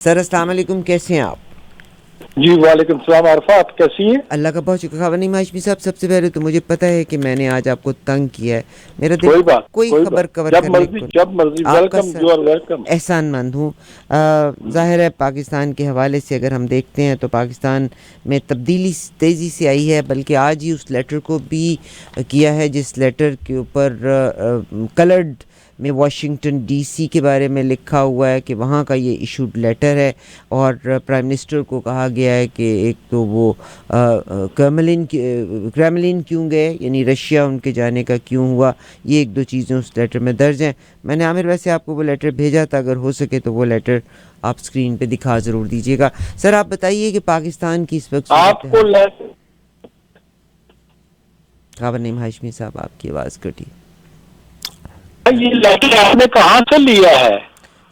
سر السلام علیکم، کیسے ہیں آپ؟ جی وعلیکم السلام عارفہ، آپ کیسی ہیں؟ اللہ کا بہت شکر. خبر ہاشمی صاحب، سب سے پہلے تو مجھے پتہ ہے کہ میں نے آج آپ کو تنگ کیا ہے. میرا دل کوئی خبر کور کرنے کو جب مرضی آپ کا ویلکم، یو آر ویلکم. احسان مند ہوں. ظاہر ہے پاکستان کے حوالے سے اگر ہم دیکھتے ہیں تو پاکستان میں تبدیلی تیزی سے آئی ہے، بلکہ آج ہی اس لیٹر کو بھی کیا ہے جس لیٹر کے اوپر کلرڈ میں واشنگٹن ڈی سی کے بارے میں لکھا ہوا ہے کہ وہاں کا یہ ایشوڈ لیٹر ہے، اور پرائم منسٹر کو کہا گیا ہے کہ ایک تو وہ کریملن کیوں گئے، یعنی رشیا ان کے جانے کا کیوں ہوا. یہ ایک دو چیزیں اس لیٹر میں درج ہیں. میں نے عامر ویسے آپ کو وہ لیٹر بھیجا تھا، اگر ہو سکے تو وہ لیٹر آپ اسکرین پہ دکھا ضرور دیجیے گا. سر آپ بتائیے کہ پاکستان کی اس وقت آپ کو خبر نہیں ہاشمی صاحب، آپ کی آواز کٹی. یہ لیٹر آپ نے کہاں سے لیا ہے؟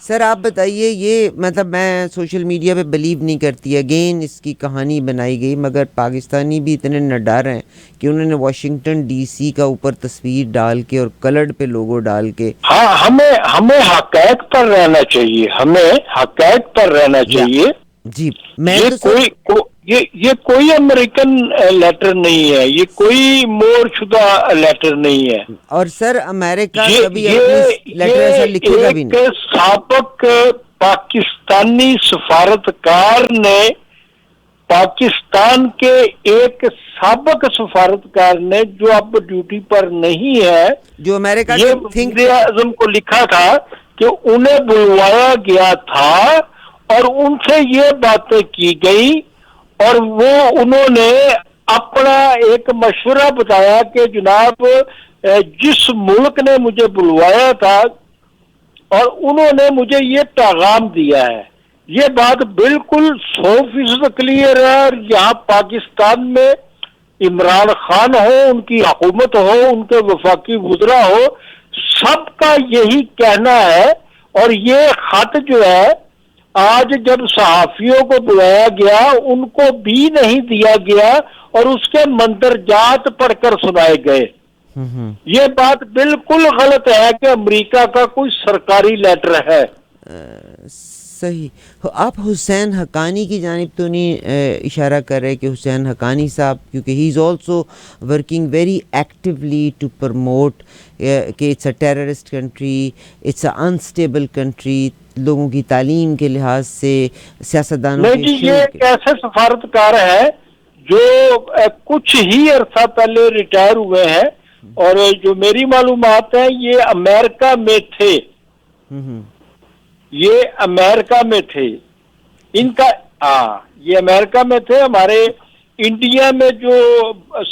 سر آپ بتائیے. یہ مطلب میں سوشل میڈیا پہ بلیو نہیں کرتی، اگین اس کی کہانی بنائی گئی، مگر پاکستانی بھی اتنے نڈر ہیں کہ انہوں نے واشنگٹن ڈی سی کا اوپر تصویر ڈال کے اور کلرڈ پہ لوگو ڈال کے. ہاں، ہمیں حقائق پر رہنا چاہیے، ہمیں حقائق پر رہنا چاہیے. جی میں یہ تو یہ کوئی امریکن لیٹر نہیں ہے، یہ کوئی مور شدہ لیٹر نہیں ہے. اور سر امریکہ کبھی اپنی لیٹر ایسا یہ لکھے گا بھی ایک نہیں. سابق پاکستانی سفارتکار نے، پاکستان کے ایک سابق سفارتکار نے جو اب ڈیوٹی پر نہیں ہے، جو امریکہ یہ کے وزیر اعظم کو لکھا تھا کہ انہیں بلوایا گیا تھا اور ان سے یہ باتیں کی گئی، اور انہوں نے اپنا ایک مشورہ بتایا کہ جناب جس ملک نے مجھے بلوایا تھا اور انہوں نے مجھے یہ پیغام دیا ہے. یہ بات بالکل 100% کلیئر ہے. اور یہاں پاکستان میں عمران خان ہو، ان کی حکومت ہو، ان کے وفاقی وزراء ہو، سب کا یہی کہنا ہے. اور یہ خط جو ہے آج جب صحافیوں کو بلایا گیا ان کو بھی نہیں دیا گیا اور اس کے مندرجات پڑھ کر سنائے گئے. یہ بات بالکل غلط ہے کہ امریکہ کا کوئی سرکاری لیٹر ہے. صحیح. آپ حسین حقانی کی جانب تو نہیں اشارہ کر رہے کہ حسین حقانی صاحب، کیونکہ he is also working very actually to promote کہ it's a terrorist country, it's a unstable country, لوگوں کی تعلیم کے لحاظ سے، سیاستدانوں نہیں جی، یہ ایک ایسے سفارتکار ہے جو کچھ ہی عرصہ پہلے ریٹائر ہوئے ہیں، اور جو میری معلومات ہے یہ امریکہ میں تھے. یہ امریکہ میں تھے ان کا. یہ امریکہ میں تھے. ہمارے انڈیا میں جو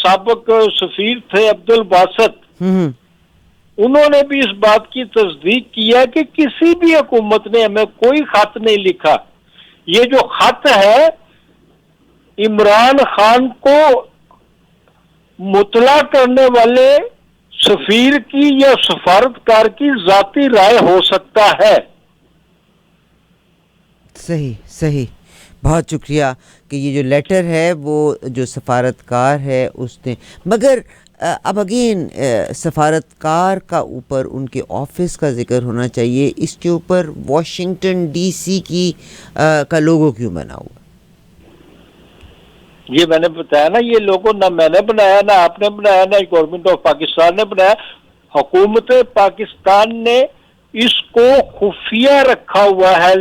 سابق سفیر تھے عبد الباسط، انہوں نے بھی اس بات کی تصدیق کی ہے کہ کسی بھی حکومت نے ہمیں کوئی خط نہیں لکھا. یہ جو خط ہے عمران خان کو مطلع کرنے والے سفیر کی یا سفارتکار کی ذاتی رائے ہو سکتا ہے. صحیح. بہت شکریہ کہ یہ جو لیٹر ہے وہ جو سفارتکار ہے اس نے، مگر اب اگین سفارتکار کا اوپر ان کے آفس کا ذکر ہونا چاہیے، اس کے اوپر واشنگٹن ڈی سی کا لوگو کیوں بنا ہوا؟ یہ میں نے بتایا نا، یہ لوگو نہ میں نے بنایا، نہ آپ نے بنایا، نہ گورنمنٹ آف پاکستان نے بنایا. حکومت پاکستان نے اس کو خفیہ رکھا ہوا ہے.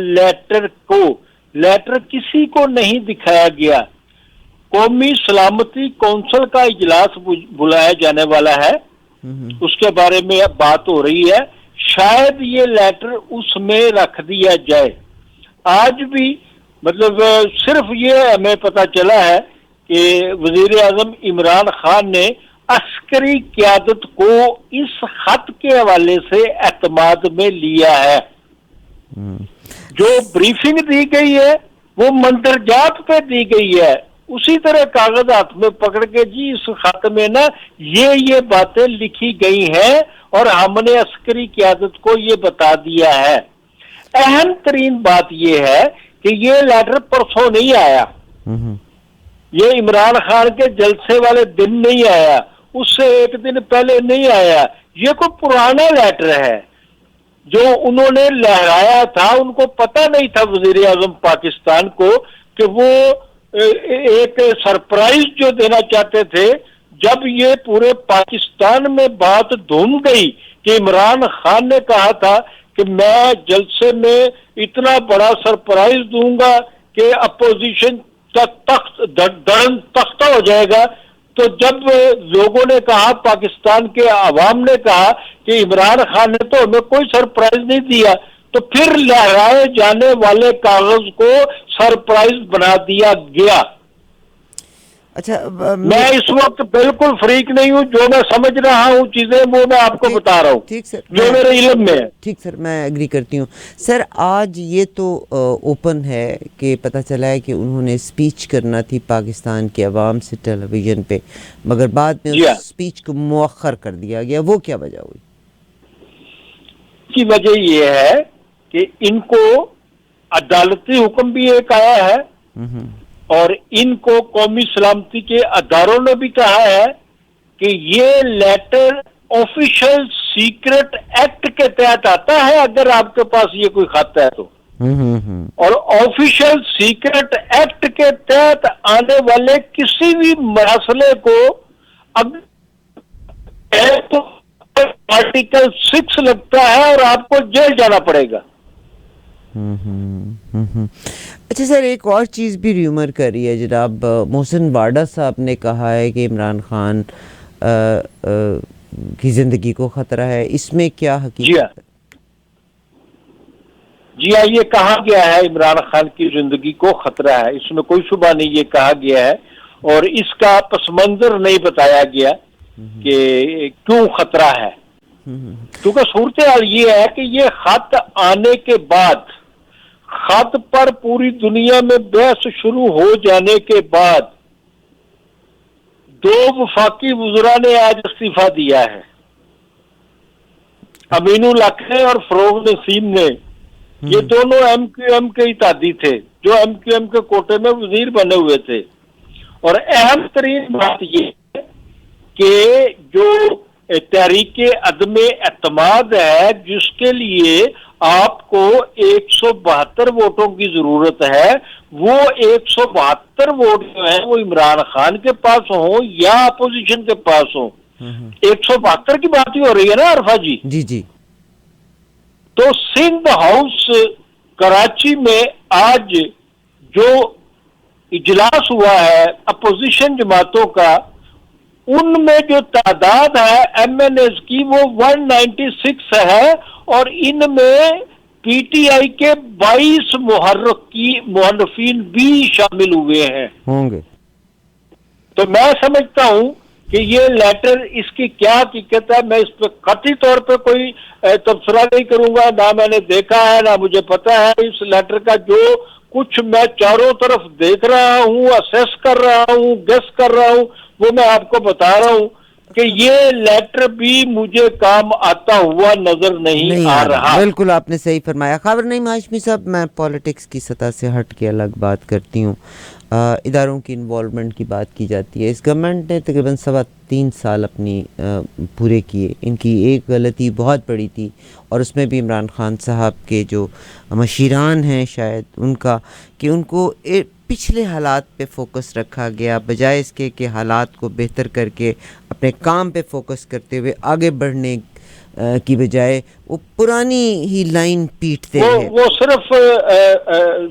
لیٹر کسی کو نہیں دکھایا گیا. قومی سلامتی کونسل کا اجلاس بلایا جانے والا ہے، اس کے بارے میں بات ہو رہی ہے. شاید یہ لیٹر اس میں رکھ دیا جائے. آج بھی مطلب صرف یہ ہمیں پتہ چلا ہے کہ وزیر اعظم عمران خان نے عسکری قیادت کو اس خط کے حوالے سے اعتماد میں لیا ہے. جو بریفنگ دی گئی ہے وہ مندرجات پہ دی گئی ہے، اسی طرح کاغذ ہاتھ میں پکڑ کے جی اس خط میں نا یہ باتیں لکھی گئی ہیں اور ہم نے عسکری قیادت کو یہ بتا دیا ہے. اہم ترین بات یہ ہے کہ یہ لیٹر پرسوں نہیں آیا، یہ عمران خان کے جلسے والے دن نہیں آیا، اس سے ایک دن پہلے نہیں آیا. یہ کوئی پرانا لیٹر ہے. جو انہوں نے لہرایا تھا ان کو پتہ نہیں تھا وزیر اعظم پاکستان کو کہ وہ ایک سرپرائز جو دینا چاہتے تھے. جب یہ پورے پاکستان میں بات دھوم گئی کہ عمران خان نے کہا تھا کہ میں جلسے میں اتنا بڑا سرپرائز دوں گا کہ اپوزیشن کا تختہ ہو جائے گا, تو جب لوگوں نے کہا, پاکستان کے عوام نے کہا کہ عمران خان نے تو ہمیں کوئی سرپرائز نہیں دیا, تو پھر لہرائے جانے والے کاغذ کو سرپرائز بنا دیا گیا. اچھا, میں اس وقت بالکل فریق نہیں ہوں, جو میں سمجھ رہا ہوں چیزیں وہ میں آپ کو بتا رہا ہوں. ٹھیک سر, جو میرے علم میں ہے. ٹھیک سر, میں ایگری کرتی ہوں. سر آج یہ تو اوپن ہے کہ پتہ چلا ہے کہ انہوں نے اسپیچ کرنا تھی پاکستان کے عوام سے ٹیلی ویژن پہ, مگر بعد میں اس اسپیچ کو مؤخر کر دیا گیا. وہ کیا وجہ ہوئی؟ کی وجہ یہ ہے کہ ان کو عدالتی حکم بھی ایک آیا ہے, اور ان کو قومی سلامتی کے اداروں نے بھی کہا ہے کہ یہ لیٹر آفیشل سیکرٹ ایکٹ کے تحت آتا ہے اگر آپ کے پاس یہ کوئی خط ہے تو, اور آفیشل سیکرٹ ایکٹ کے تحت آنے والے کسی بھی مسئلے کو آرٹیکل 6 لگتا ہے اور آپ کو جیل جانا پڑے گا. اچھا سر, ایک اور چیز بھی ریومر کر رہی ہے جناب, محسن واڈا صاحب نے کہا ہے کہ عمران خان کی زندگی کو خطرہ ہے. اس میں کیا حقیقت ہے؟ جی ہاں, یہ کہا گیا ہے عمران خان کی زندگی کو خطرہ ہے, اس میں کوئی شبہ نہیں, یہ کہا گیا ہے, اور اس کا پس منظر نہیں بتایا گیا کہ کیوں خطرہ ہے. کیونکہ صورتحال یہ ہے کہ یہ خط آنے کے بعد, خط پر پوری دنیا میں بحث شروع ہو جانے کے بعد 2 وفاقی وزراء نے آج استعفیٰ دیا ہے, امین الحق نے اور فروغ نسیم نے. یہ دونوں ایم کیو ایم کے اتحادی تھے جو ایم کیو ایم کے کوٹے میں وزیر بنے ہوئے تھے. اور اہم ترین بات یہ ہے کہ جو تحریک عدم اعتماد ہے, جس کے لیے آپ کو 172 ووٹوں کی ضرورت ہے, وہ 172 ووٹ جو ہیں وہ عمران خان کے پاس ہوں یا اپوزیشن کے پاس ہوں. 172 کی بات ہی ہو رہی ہے نا عرفہ جی. جی جی. تو سندھ ہاؤس کراچی میں آج جو اجلاس ہوا ہے اپوزیشن جماعتوں کا, ان میں جو تعداد ہے ایم این ایز کی وہ 196 ہے, اور ان میں پی ٹی آئی کے 22 محرفین بھی شامل ہوئے ہیں ہوں گے. تو میں سمجھتا ہوں کہ یہ لیٹر, اس کی کیا حقیقت ہے, میں اس پہ قطعی طور پہ کوئی تبصرہ نہیں کروں گا, نہ میں نے دیکھا ہے نہ مجھے پتا ہے. اس لیٹر کا جو کچھ میں چاروں طرف دیکھ رہا ہوں, اسیس کر رہا ہوں, گیس کر رہا ہوں, وہ میں آپ کو بتا رہا ہوں کہ یہ لیٹر بھی مجھے کام آتا ہوا نظر نہیں آ رہا. بالکل آپ نے صحیح فرمایا. خبر نہیں ہاشمی صاحب, میں پالیٹکس کی سطح سے ہٹ کے الگ بات کرتی ہوں. اداروں کی انوالومنٹ کی بات کی جاتی ہے. اس گورنمنٹ نے تقریباً 3.25 سال اپنی پورے کیے. ان کی ایک غلطی بہت بڑی تھی, اور اس میں بھی عمران خان صاحب کے جو مشیران ہیں شاید ان کا, کہ ان کو پچھلے حالات پہ فوکس رکھا گیا بجائے اس کے کہ حالات کو بہتر کر کے اپنے کام پہ فوکس کرتے ہوئے آگے بڑھنے کی بجائے وہ پرانی ہی لائن پیٹتے ہیں. وہ صرف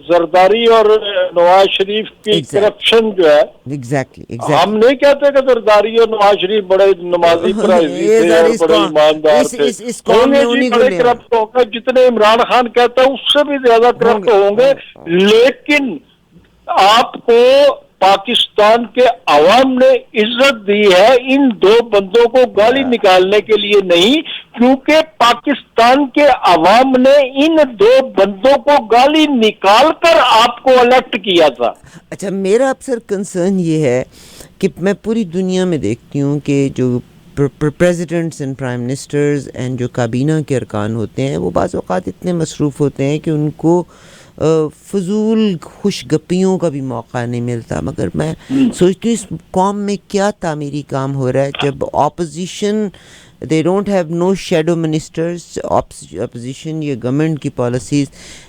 زرداری اور نواز شریف کی کرپشن جو ہے, ایگزیکٹلی ہم نہیں کہتے کہ زرداری اور نواز شریف بڑے نمازی پرہیزی تھے اور بڑے ایماندار تھے. بڑے کرپٹ ہوں گے, جتنے عمران خان کہتا ہے اس سے بھی زیادہ کرپٹ ہوں گے, لیکن آپ کو پاکستان کے عوام نے عزت دی ہے ان 2 بندوں کو گالی نکالنے کے لیے نہیں, کیونکہ پاکستان کے عوام نے ان 2 بندوں کو گالی نکال کر آپ کو الیکٹ کیا تھا. اچھا, میرا اکثر کنسرن یہ ہے کہ میں پوری دنیا میں دیکھتی ہوں کہ جو presidents and prime ministers and جو کابینہ کے ارکان ہوتے ہیں وہ بعض اوقات اتنے مصروف ہوتے ہیں کہ ان کو فضول خوش گپیوں کا بھی موقع نہیں ملتا. مگر میں سوچتی ہوں اس قوم میں کیا تعمیری کام ہو رہا ہے جب opposition they don't have no shadow ministers. Opposition یہ گورنمنٹ کی پالیسیز,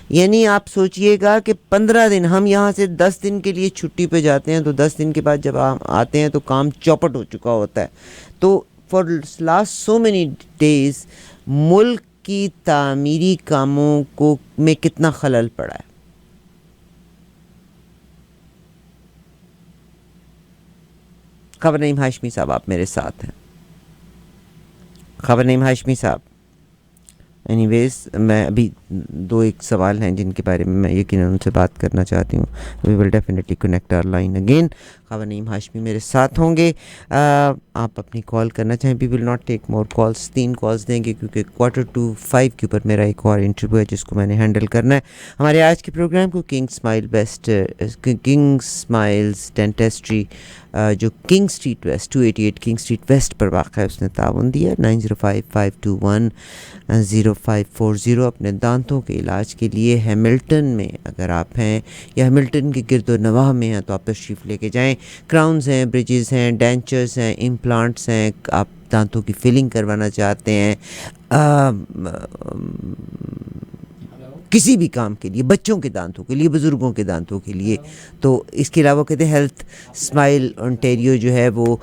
یعنی آپ سوچئے گا کہ 15 دن, ہم یہاں سے 10 دن کے لیے چھٹی پہ جاتے ہیں تو 10 دن کے بعد جب ہم آتے ہیں تو کام چوپٹ ہو چکا ہوتا ہے. تو for last so many days ملک کی تعمیری کاموں کو میں کتنا خلل پڑا ہے. خبر نعیم ہاشمی صاحب آپ میرے ساتھ ہیں. خبر نعیم ہاشمی صاحب, اینی ویز میں ابھی 2-1 سوال ہیں جن کے بارے میں یقیناً ان سے بات کرنا چاہتی ہوں. We will definitely connect our line again. خبر نعیم ہاشمی میرے ساتھ ہوں گے. آپ اپنی کال کرنا چاہیں, we will not take more calls, 3 calls دیں گے کیونکہ 4:45 کے اوپر میرا ایک اور انٹرویو ہے جس کو میں نے ہینڈل کرنا ہے. ہمارے آج کے پروگرام کو کنگ اسمائلز ڈینٹسٹری جو King Street West 288 King Street West پر واقع ہے, اس نے تعاون دیا. 9055210540 اپنے دانتوں کے علاج کے لیے ہیملٹن میں اگر آپ ہیں یا ہیملٹن کے گرد و نواح میں ہیں تو آپ تشریف لے کے جائیں. کراؤنز ہیں, بریجز ہیں, ڈینچرز ہیں, امپلانٹس ہیں, آپ دانتوں کی فلنگ کروانا چاہتے ہیں, کسی بھی کام کے لیے, بچوں کے دانتوں کے لیے, بزرگوں کے دانتوں کے لیے. تو اس کے علاوہ کہتے ہیں ہیلتھ اسمائل انٹیریو جو ہے وہ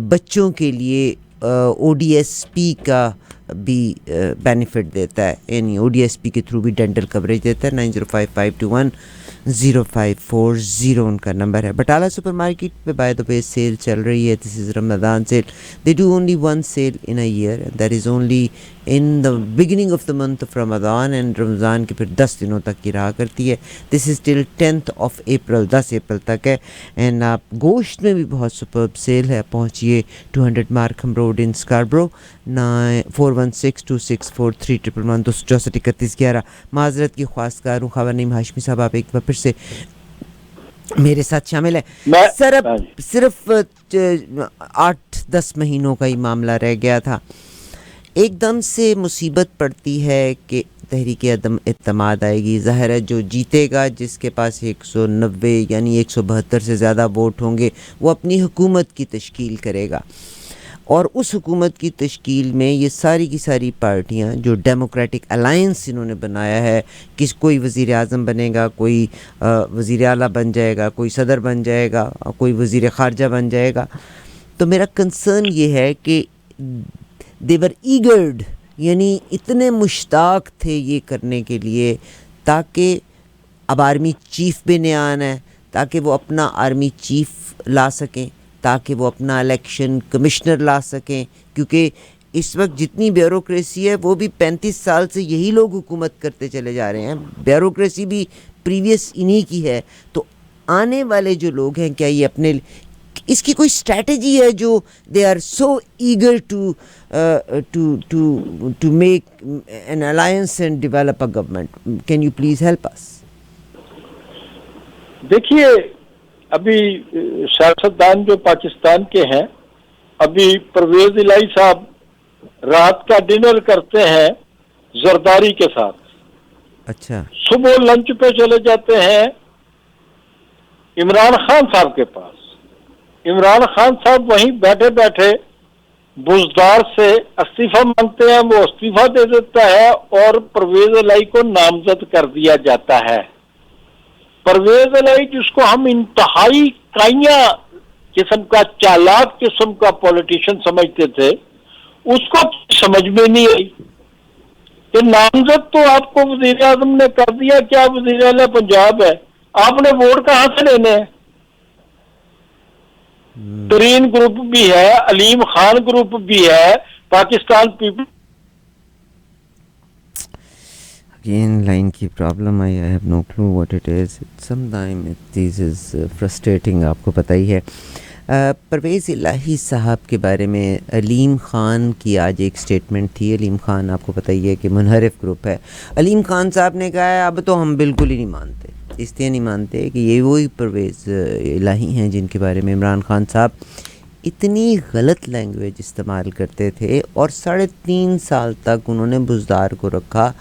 بچوں کے لیے ODSP کا بھی بینیفٹ دیتا ہے, یعنی ODSP کے تھرو بھی ڈینٹل کوریج دیتا ہے. 9055210540 ان کا نمبر ہے. بٹالہ سپر مارکیٹ پہ بائی دا وے سیل چل رہی ہے. This is Ramzan sale. They do only 1 sale in a year, that is only in the beginning of the month of Ramzan, and Ramzan کے پھر 10 دنوں تک کی رہا کرتی ہے. This is till 10th of April, 10 April تک ہے. اینڈ آپ گوشت میں بھی بہت سپرب سیل ہے. پہنچیے 200 مارکھم روڈ ان اسکاربرو, 4162643111 2643111. معذرت کی خواستگار ہوں. خبر نعیم ہاشمی صاحب آپ ایک بار پھر سے میرے ساتھ شامل ہے. سر اب صرف 8-10 مہینوں کا ہی معاملہ رہ گیا تھا. ایک دم سے مصیبت پڑتی ہے کہ تحریک عدم اعتماد آئے گی. ظاہر ہے جو جیتے گا, جس کے پاس 190 یعنی 172 سے زیادہ ووٹ ہوں گے, وہ اپنی حکومت کی تشکیل کرے گا. اور اس حکومت کی تشکیل میں یہ ساری کی ساری پارٹیاں جو ڈیموکریٹک الائنس انہوں نے بنایا ہے, کوئی وزیر اعظم بنے گا, کوئی وزیر اعلیٰ بن جائے گا, کوئی صدر بن جائے گا, کوئی وزیر خارجہ بن جائے گا. تو میرا کنسرن یہ ہے کہ they were eagered, یعنی اتنے مشتاق تھے یہ کرنے کے لیے تاکہ اب آرمی چیف بھی نیا آنا ہے, تاکہ وہ اپنا آرمی چیف لا سکیں, تاکہ وہ اپنا الیکشن کمشنر لا سکیں. کیونکہ اس وقت جتنی بیوروکریسی ہے وہ بھی 35 سال سے یہی لوگ حکومت کرتے چلے جا رہے ہیں. بیوروکریسی بھی پریویس انہی کی ہے. تو آنے والے جو لوگ ہیں, کیا یہ اپنے اس کی کوئی اسٹریٹجی ہے جو they are so eager to make an alliance and develop a government? Can you please help us? دیکھیے, ابھی سیاستدان جو پاکستان کے ہیں, ابھی پرویز الہی صاحب رات کا ڈنر کرتے ہیں زرداری کے ساتھ. اچھا. صبح لنچ پہ چلے جاتے ہیں عمران خان صاحب کے پاس. عمران خان صاحب وہیں بیٹھے بیٹھے بزدار سے استعفیٰ مانگتے ہیں, وہ استعفیٰ دے دیتا ہے اور پرویز الہی کو نامزد کر دیا جاتا ہے. پرویز الہی جس کو ہم انتہائی کائیاں قسم کا, چالاک قسم کا پولیٹیشین سمجھتے تھے, اس کو سمجھ میں نہیں آئی کہ نامزد تو آپ کو وزیر اعظم نے کر دیا, کیا وزیر اعلیٰ پنجاب ہے, آپ نے ووٹ کہاں سے لینے ہیں؟ ترین گروپ بھی ہے, علیم خان گروپ بھی ہے, پاکستان پیپل. Again, line کی problem I. I have no clue what it is. Sometimes this is frustrating. آپ کو پتہ ہی ہے. پرویز الہی صاحب کے بارے میں علیم خان کی آج ایک سٹیٹمنٹ تھی. علیم خان آپ کو پتہ ہی ہے کہ منحرف گروپ ہے. علیم خان صاحب نے کہا ہے اب تو ہم بالکل ہی نہیں مانتے, اس لیے نہیں مانتے کہ یہ وہی پرویز الہی ہیں جن کے بارے میں عمران خان صاحب اتنی غلط لینگویج استعمال کرتے تھے, اور 3.5 سال تک انہوں نے بزدار کو رکھا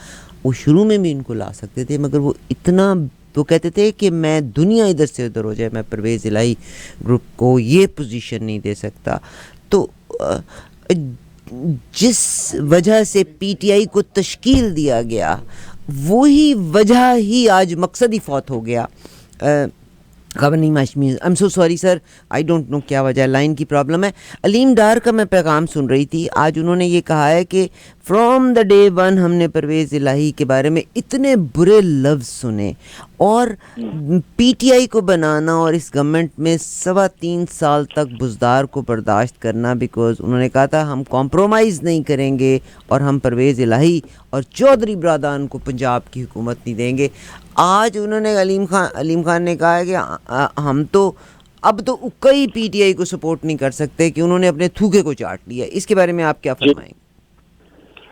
وہ شروع میں بھی ان کو لا سکتے تھے، مگر وہ اتنا وہ کہتے تھے کہ میں دنیا ادھر سے ادھر ہو جائے، میں پرویز الہی گروپ کو یہ پوزیشن نہیں دے سکتا. تو جس وجہ سے پی ٹی آئی کو تشکیل دیا گیا وہی وجہ ہی آج مقصد ہی فوت ہو گیا. Ghanim Hashmi, I am so sorry sir, I don't know کیا وجہ ہے، لائن کی پرابلم ہے. علیم ڈار کا میں پیغام سن رہی تھی، آج انہوں نے یہ کہا ہے کہ فرام دا ڈے ون ہم نے پرویز الہی کے بارے میں اتنے برے لفظ سنے، اور پی ٹی آئی کو بنانا اور اس گورنمنٹ میں 3.25 سال تک بزدار کو برداشت کرنا، بیکاز انہوں نے کہا تھا ہم کمپرومائز نہیں کریں گے اور ہم پرویز الہی اور چودھری برادران کو پنجاب کی حکومت نہیں دیں گے. آج انہوں نے علیم خان نے کہا ہے کہ ہم تو اب تو کئی پی ٹی آئی کو سپورٹ نہیں کر سکتے کہ انہوں نے اپنے تھوکے کو چاٹ لیا. اس کے بارے میں آپ کیا فرمائیں گے؟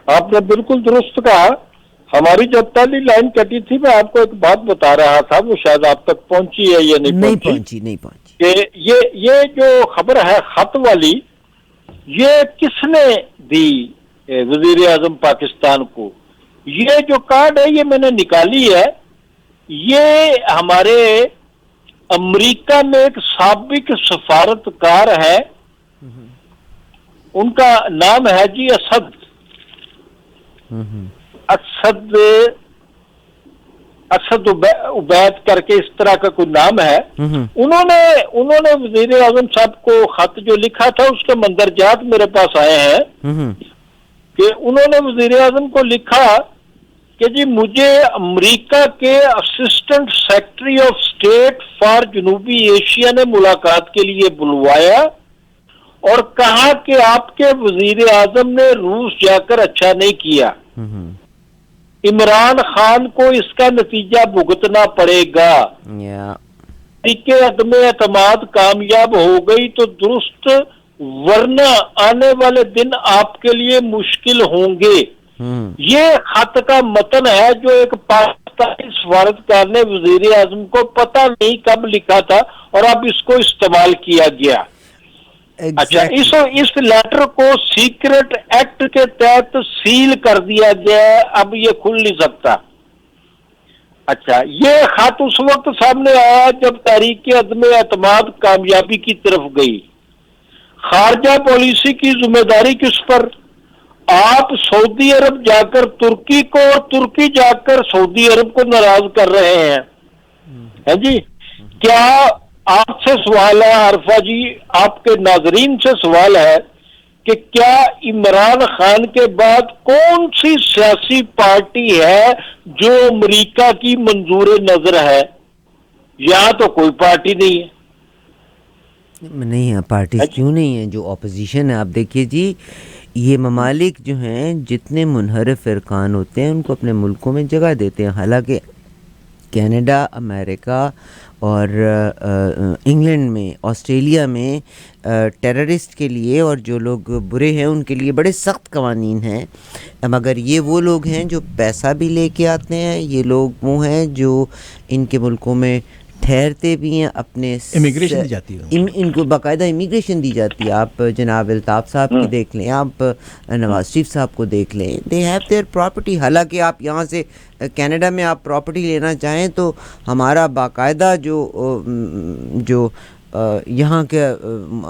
آپ نے بالکل درست کہا. ہماری جب پہلی لائن کٹی تھی میں آپ کو ایک بات بتا رہا تھا، وہ شاید آپ تک پہنچی ہے یا نہیں پہنچی کہ یہ جو خبر ہے خط والی، یہ کس نے دی وزیر اعظم پاکستان کو؟ یہ جو کارڈ ہے یہ میں نے نکالی ہے، یہ ہمارے امریکہ میں ایک سابق سفارتکار ہے، ان کا نام ہے جی اسد عبید کر کے اس طرح کا کوئی نام ہے. انہوں نے وزیر اعظم صاحب کو خط جو لکھا تھا اس کے مندرجات میرے پاس آئے ہیں کہ انہوں نے وزیر اعظم کو لکھا کہ جی مجھے امریکہ کے assistant secretary of state for جنوبی ایشیا نے ملاقات کے لیے بلوایا اور کہا کہ آپ کے وزیر اعظم نے روس جا کر اچھا نہیں کیا، عمران خان کو اس کا نتیجہ بھگتنا پڑے گا. کہ عدم اعتماد کامیاب ہو گئی تو درست، ورنہ آنے والے دن آپ کے لیے مشکل ہوں گے. یہ خط کا متن ہے جو ایک پاکستانی سفارتکار نے وزیر اعظم کو پتہ نہیں کب لکھا تھا اور اب اس کو استعمال کیا گیا. اچھا، اس لیٹر کو سیکرٹ ایکٹ کے تحت سیل کر دیا گیا ہے، اب یہ کھل نہیں سکتا. اچھا، یہ خط اس وقت سامنے آیا جب تحریک عدم اعتماد کامیابی کی طرف گئی. خارجہ پالیسی کی ذمہ داری کس پر؟ آپ سعودی عرب جا کر ترکی کو اور ترکی جا کر سعودی عرب کو ناراض کر رہے ہیں جی. کیا آپ سے سوال ہے عارفہ جی، آپ کے ناظرین سے سوال ہے کہ کیا عمران خان کے بعد کون سی سیاسی پارٹی ہے جو امریکہ کی منظور نظر ہے؟ یہاں تو کوئی پارٹی نہیں ہے. نہیں ہے پارٹیز کیوں نہیں ہیں جو اپوزیشن ہے؟ آپ دیکھیے جی، یہ ممالک جو ہیں جتنے منحرف ارکان ہوتے ہیں ان کو اپنے ملکوں میں جگہ دیتے ہیں. حالانکہ کینیڈا، امریکہ اور انگلینڈ میں، آسٹریلیا میں ٹیررسٹ کے لیے اور جو لوگ برے ہیں ان کے لیے بڑے سخت قوانین ہیں، مگر یہ وہ لوگ ہیں جو پیسہ بھی لے کے آتے ہیں. یہ لوگ وہ ہیں جو ان کے ملکوں میں ٹھہرتے بھی ہیں، اپنے امیگریشن دی جاتی ہے، ان کو باقاعدہ امیگریشن دی جاتی ہے. آپ جناب الطاف صاحب کی دیکھ لیں، آپ نواز شریف صاحب کو دیکھ لیں، دے ہیو دیئر پراپرٹی. حالانکہ آپ یہاں سے کینیڈا میں آپ پراپرٹی لینا چاہیں تو ہمارا باقاعدہ جو یہاں کے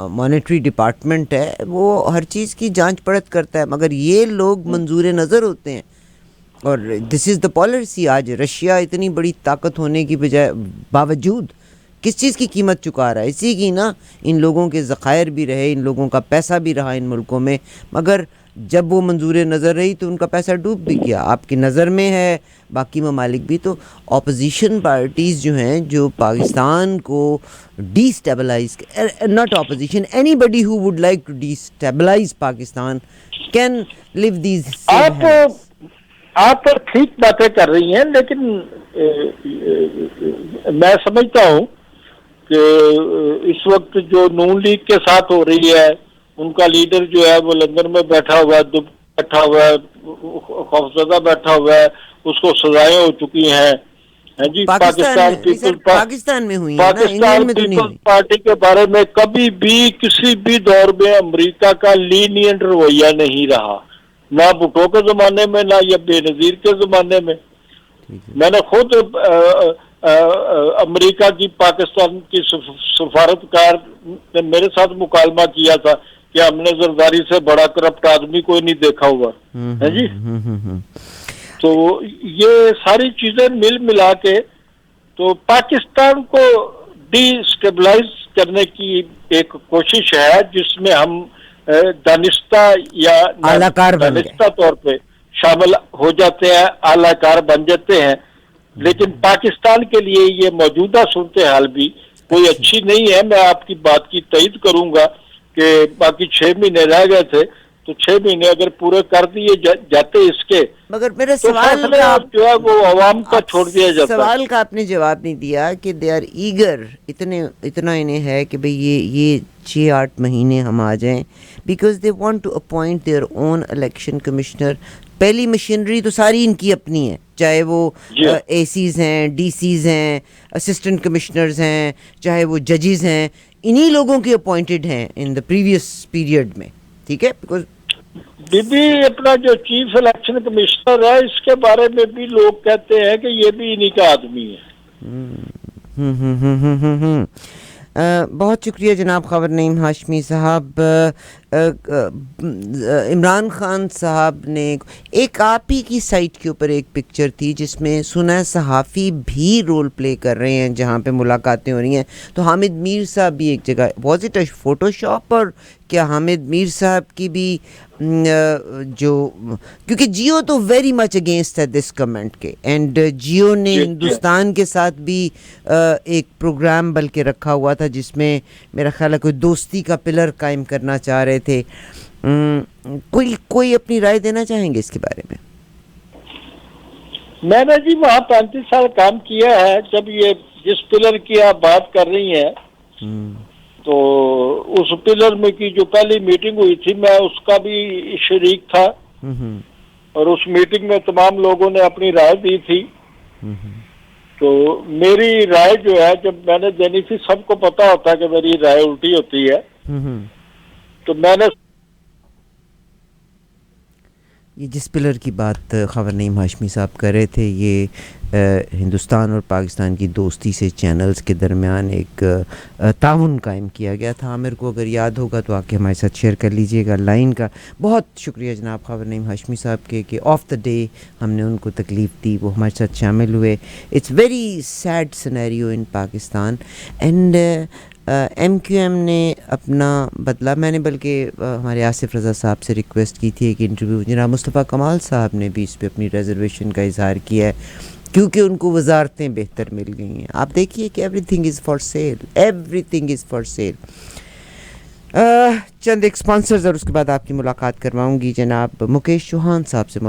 مانیٹری ڈپارٹمنٹ ہے وہ ہر چیز کی جانچ پرکھ کرتا ہے، مگر یہ لوگ منظور نظر ہوتے ہیں. اور دس از دا پالیسی. آج رشیا اتنی بڑی طاقت ہونے کی بجائے باوجود کس چیز کی قیمت چکا رہا ہے؟ اسی کی نا. ان لوگوں کے ذخائر بھی رہے، ان لوگوں کا پیسہ بھی رہا ان ملکوں میں، مگر جب وہ منظور نظر رہی تو ان کا پیسہ ڈوب بھی گیا. آپ کی نظر میں ہے باقی ممالک بھی. تو اپوزیشن پارٹیز جو ہیں جو پاکستان کو destabilize, not opposition, anybody who would like to destabilize Pakistan can leave these. آپ ٹھیک باتیں کر رہی ہیں، لیکن میں سمجھتا ہوں کہ اس وقت جو نون لیگ کے ساتھ ہو رہی ہے، ان کا لیڈر جو ہے وہ لندن میں بیٹھا ہوا ہے، بیٹھا ہوا ہے، خوفزدہ بیٹھا ہوا ہے، اس کو سزائیں ہو چکی ہیں جی. پاکستان میں ہوئی ہے نا، انگلینڈ میں تو نہیں ہوئی. پارٹی کے بارے میں کبھی بھی کسی بھی دور میں امریکہ کا لینینٹ رویہ نہیں رہا. نہ بھٹو کے زمانے میں نہ یہ بے نظیر کے زمانے میں. میں نے خود امریکہ کی پاکستان کی سفارتکار نے میرے ساتھ مکالمہ کیا تھا کہ ہم نے زرداری سے بڑا کرپٹ آدمی کوئی نہیں دیکھا ہوا ہے جی. تو یہ ساری چیزیں مل ملا کے تو پاکستان کو ڈی اسٹیبلائز کرنے کی ایک کوشش ہے جس میں ہم دانستہ یا دانستہ طور پہ شامل ہو جاتے ہیں، اعلی کار بن جاتے ہیں. لیکن پاکستان کے لیے یہ موجودہ صورتحال بھی کوئی اچھی نہیں ہے. میں آپ کی بات کی تائید کروں گا کہ باقی 6 مہینے رہ گئے تھے تو 6 مہینے اگر پورے کر دیے جاتے اس کے، مگر میرا تو سوال جو ہے وہ عوام کا چھوڑ دیا جاتا. سوال کا آپ نے جواب نہیں دیا کہ دے آر ایگر، اتنا انہیں ہے کہ بھئی یہ 6-8 مہینے ہم آ جائیں، because they want to appoint their own election commissioner. پہلی مشینری تو ساری ان کی اپنی ہے، چاہے وہ اے سیز ہیں، ڈی سیز ہیں، اسسٹنٹ کمشنرز ہیں، چاہے وہ ججز ہیں، انہی لوگوں کے اپوائنٹڈ ہیں ان دا پریویس پیریڈ میں. ٹھیک ہے، بیکاز بی بی اپنا جو چیف الیکشن کمشنر ہے اس کے بارے میں بھی لوگ کہتے ہیں کہ یہ بھی انہی کا آدمی ہے. بہت شکریہ جناب خاور نعیم ہاشمی صاحب. عمران خان صاحب نے ایک آپ ہی کی سائٹ کے اوپر ایک پکچر تھی جس میں سنا صحافی بھی رول پلے کر رہے ہیں جہاں پہ ملاقاتیں ہو رہی ہیں، تو حامد میر صاحب بھی ایک جگہ، was it a photo shop? اور کیا حامد میر صاحب کی بھی جو، کیونکہ جیو تو ویری مچ اگینسٹ ہے دس کمنٹ کے، اینڈ جیو نے ہندوستان کے ساتھ بھی ایک پروگرام بلکہ رکھا ہوا تھا جس میں میرا خیال ہے کوئی دوستی کا پلر قائم کرنا چاہ رہے تھے. کوئی اپنی رائے دینا چاہیں گے اس کے بارے میں؟ میں نے جی وہاں 35 سال کام کیا ہے. جب یہ جس پلر کی آپ بات کر رہی ہیں تو اس پلر میں کی جو پہلی میٹنگ ہوئی تھی میں اس کا بھی شریک تھا، اور اس میٹنگ میں تمام لوگوں نے اپنی رائے دی تھی. تو میری رائے جو ہے جب میں نے دینی تھی، سب کو پتا ہوتا کہ میری رائے الٹی ہوتی ہے، تو میں نے یہ جس پلر کی بات خاور نعیم ہاشمی صاحب کر رہے تھے، یہ ہندوستان اور پاکستان کی دوستی سے چینلز کے درمیان ایک تعاون قائم کیا گیا تھا. عامر کو اگر یاد ہوگا تو آ کے ہمارے ساتھ شیئر کر لیجئے گا لائن کا. بہت شکریہ جناب خاور نعیم ہاشمی صاحب کے کہ آف دا ڈے ہم نے ان کو تکلیف دی، وہ ہمارے ساتھ شامل ہوئے. It's very sad scenario in Pakistan, and M Q M نے اپنا بدلا. میں نے بلکہ ہمارے آصف رضا صاحب سے ریکویسٹ کی تھی ایک انٹرویو، جناب مصطفیٰ کمال صاحب نے بھی اس پہ اپنی ریزرویشن کا اظہار کیا ہے کیونکہ ان کو وزارتیں بہتر مل گئی ہیں. آپ دیکھیے کہ every thing is for sale, every thing is for sale. چند ایک اسپانسرز اور اس کے بعد آپ کی ملاقات کرواؤں گی جناب مکیش چوہان صاحب سے.